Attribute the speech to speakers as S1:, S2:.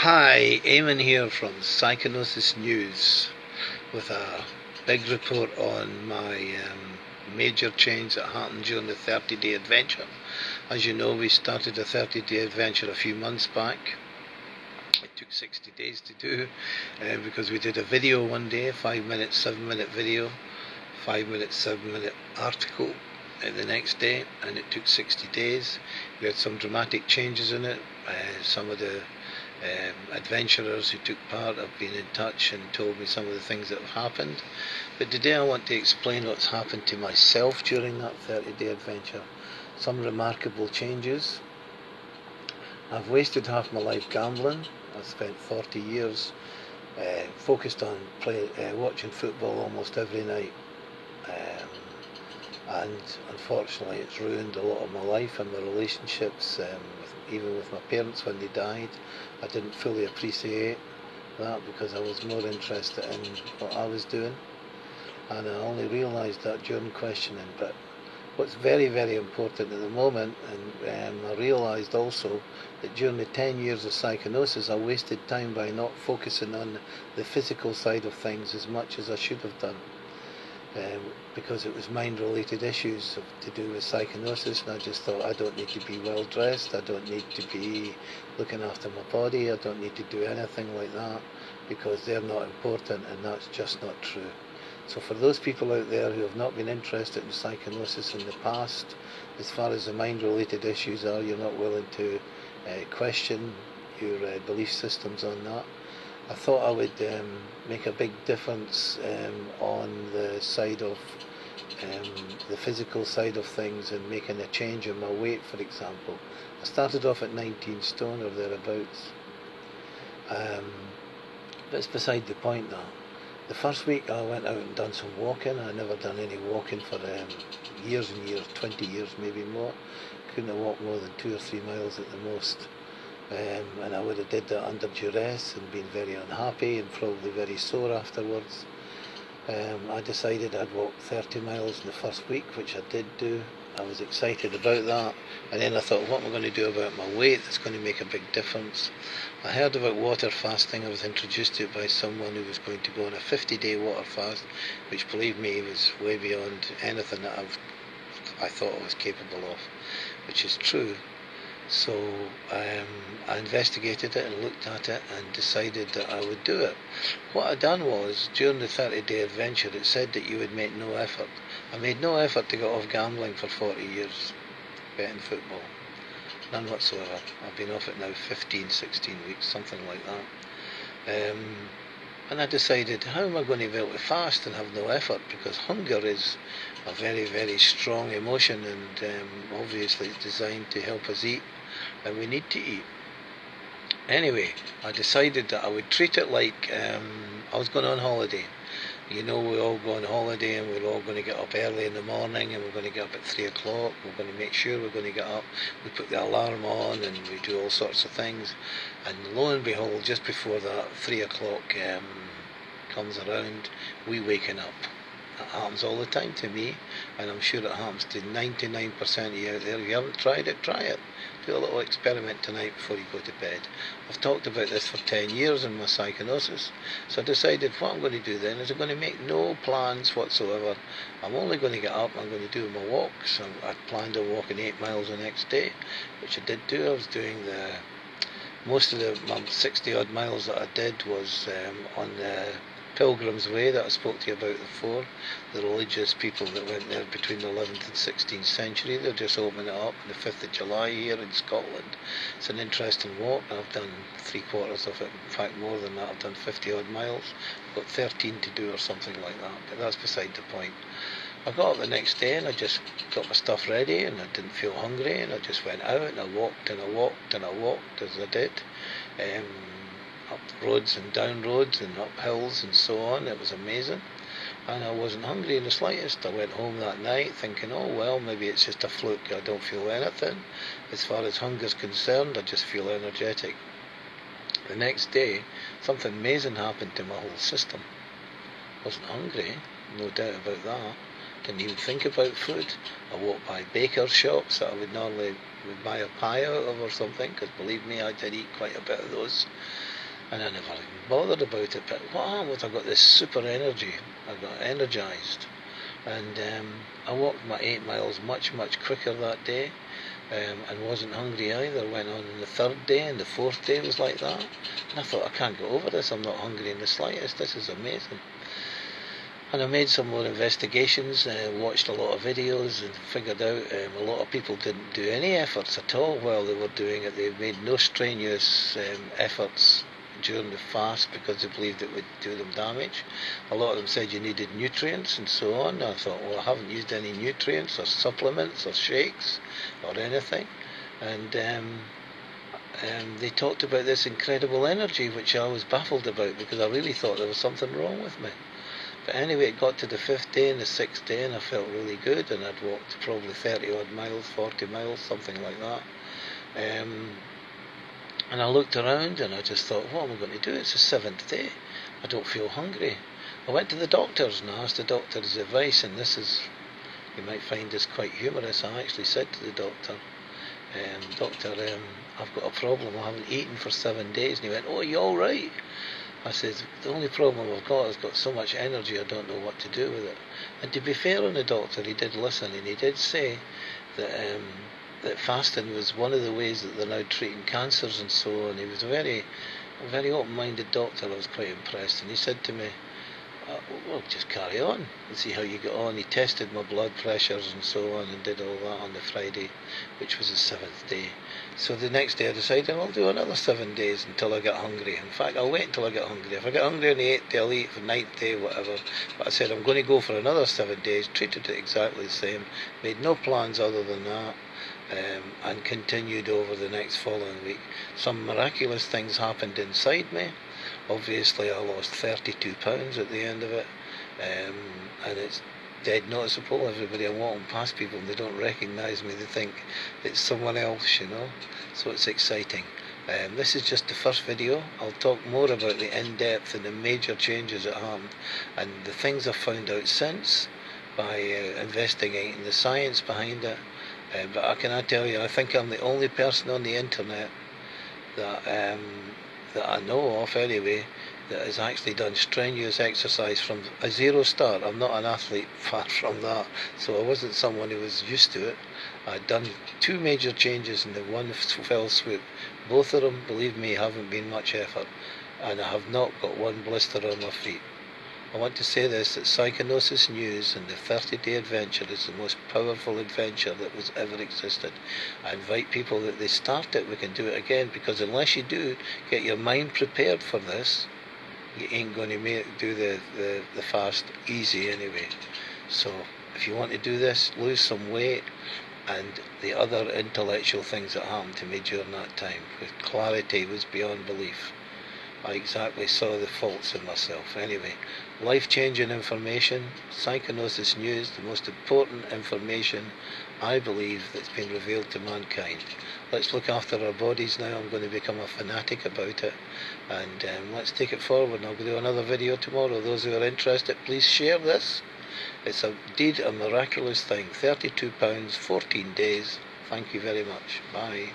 S1: Hi, Eamon here from Psychonosis News with a big report on my major change that happened during the 30-day adventure. As you know, we started a 30-day adventure a few months back. It took 60 days to do because we did a video one day, 5-minute, 7-minute video, 5-minute, 7-minute article the next day, and it took 60 days. We had some dramatic changes in it. Some of the adventurers who took part have been in touch and told me some of the things that have happened. But today I want to explain what's happened to myself during that 30-day adventure. Some remarkable changes. I've wasted half my life gambling. I've spent 40 years focused on watching football almost every night. And unfortunately it's ruined a lot of my life and my relationships, even with my parents when they died. I didn't fully appreciate that because I was more interested in what I was doing, and I only realised that during questioning. But what's very, very important at the moment, and I realised also that during the 10 years of psychonosis I wasted time by not focusing on the physical side of things as much as I should have done. Because it was mind-related issues to do with psychonosis, and I just thought, I don't need to be well dressed, I don't need to be looking after my body, I don't need to do anything like that because they're not important, and that's just not true. So for those people out there who have not been interested in psychonosis in the past, as far as the mind-related issues are, you're not willing to question your belief systems on that, I thought I would make a big difference on the side of the physical side of things, and making a change in my weight, for example. I started off at 19 stone or thereabouts. But it's beside the point now. The first week I went out and done some walking. I never done any walking for years and years, 20 years maybe more. Couldn't have walked more than 2 or 3 miles at the most. And I would have did that under duress and been very unhappy and probably very sore afterwards. I decided I'd walk 30 miles in the first week, which I did do. I was excited about that, and then I thought, what am I going to do about my weight that's going to make a big difference? I heard about water fasting. I was introduced to it by someone who was going to go on a 50-day water fast, which, believe me, was way beyond anything that I thought I was capable of, which is true. So I investigated it and looked at it and decided that I would do it. What I done was, during the 30-day adventure, it said that you would make no effort. I made no effort to get off gambling for 40 years, betting football. None whatsoever. I've been off it now 15, 16 weeks, something like that. And I decided, how am I going to be able to fast and have no effort? Because hunger is a very, very strong emotion, and obviously it's designed to help us eat, and we need to eat. Anyway, I decided that I would treat it like I was going on holiday. You know, we all go on holiday and we're all going to get up early in the morning, and we're going to get up at 3 o'clock. We're going to make sure we're going to get up. We put the alarm on and we do all sorts of things. And lo and behold, just before that 3 o'clock comes around, we waken up. That happens all the time to me, and I'm sure it happens to 99% of you out there. If you haven't tried it, try it. Do a little experiment tonight before you go to bed. I've talked about this for 10 years in my psychonosis, so I decided what I'm going to do then is I'm going to make no plans whatsoever. I'm only going to get up, I'm going to do my walks. I planned on walking 8 miles the next day, which I did do. I was doing most of the 60 odd miles that I did was on the Pilgrim's Way that I spoke to you about before, the religious people that went there between the 11th and 16th century. They're just opening it up on the 5th of July here in Scotland. It's an interesting walk. I've done 3/4 of it, in fact more than that. I've done 50 odd miles. I've got 13 to do or something like that, but that's beside the point. I got up the next day and I just got my stuff ready, and I didn't feel hungry, and I just went out and I walked and I walked and I walked as I did. Up roads and down roads and up hills and so on. It was amazing, and I wasn't hungry in the slightest. I went home that night thinking, oh well, maybe it's just a fluke, I don't feel anything. As far as hunger's concerned, I just feel energetic. The next day, something amazing happened to my whole system. I wasn't hungry, no doubt about that. Didn't even think about food. I walked by baker's shops that I would normally would buy a pie out of or something, because believe me, I did eat quite a bit of those, and I never even bothered about it. But what happened was I got this super energy. I got energised, and I walked my 8 miles much quicker that day, and wasn't hungry either. Went on the third day, and the fourth day was like that, and I thought, I can't get over this. I'm not hungry in the slightest. This is amazing. And I made some more investigations, watched a lot of videos, and figured out a lot of people didn't do any efforts at all while they were doing it. They made no strenuous efforts during the fast because they believed it would do them damage. A lot of them said you needed nutrients and so on. I thought, well, I haven't used any nutrients or supplements or shakes or anything. And they talked about this incredible energy, which I was baffled about because I really thought there was something wrong with me. But anyway, it got to the 5th day and the 6th day, and I felt really good, and I'd walked probably 30 odd miles, 40 miles, something like that. And I looked around and I just thought, what am I going to do? It's the 7th day. I don't feel hungry. I went to the doctors and I asked the doctor's advice, and this is, you might find this quite humorous. I actually said to the doctor, Doctor, I've got a problem. I haven't eaten for 7 days. And he went, oh, you all right? I said, the only problem I've got is got so much energy I don't know what to do with it. And to be fair on the doctor, he did listen, and he did say that that fasting was one of the ways that they're now treating cancers and so on. He was a very open-minded doctor. I was quite impressed, and he said to me, well, just carry on and see how you get on. He tested my blood pressures and so on, and did all that on the Friday, which was the 7th day. So the next day I decided I'll do another 7 days until I get hungry. In fact, I'll wait until I get hungry. If I get hungry on the 8th day, I'll eat for the 9th day, whatever. But I said I'm going to go for another 7 days, treated it exactly the same, made no plans other than that, and continued over the next following week. Some miraculous things happened inside me. Obviously, I lost 32 pounds at the end of it, and it's dead noticeable. Everybody, I'm walking past people and they don't recognise me. They think it's someone else, you know. So it's exciting. This is just the first video. I'll talk more about the in-depth and the major changes that happened and the things I've found out since by investigating the science behind it. But I cannot tell you, I think I'm the only person on the internet that I know of anyway, that has actually done strenuous exercise from a zero start. I'm not an athlete, far from that, so I wasn't someone who was used to it. I'd done 2 major changes in the one fell swoop. Both of them, believe me, haven't been much effort, and I have not got one blister on my feet. I want to say this, that Psychonosis News and the 30-day adventure is the most powerful adventure that was ever existed. I invite people that they start it, we can do it again, because unless you do get your mind prepared for this, you ain't going to do the fast easy anyway. So if you want to do this, lose some weight, and the other intellectual things that happened to me during that time, with clarity was beyond belief. I exactly saw the faults in myself. Anyway, life-changing information, Psychonosis News, the most important information, I believe, that's been revealed to mankind. Let's look after our bodies now. I'm going to become a fanatic about it, and let's take it forward. And I'll do another video tomorrow. Those who are interested, please share this. It's indeed a miraculous thing. 32 pounds, 14 days. Thank you very much. Bye.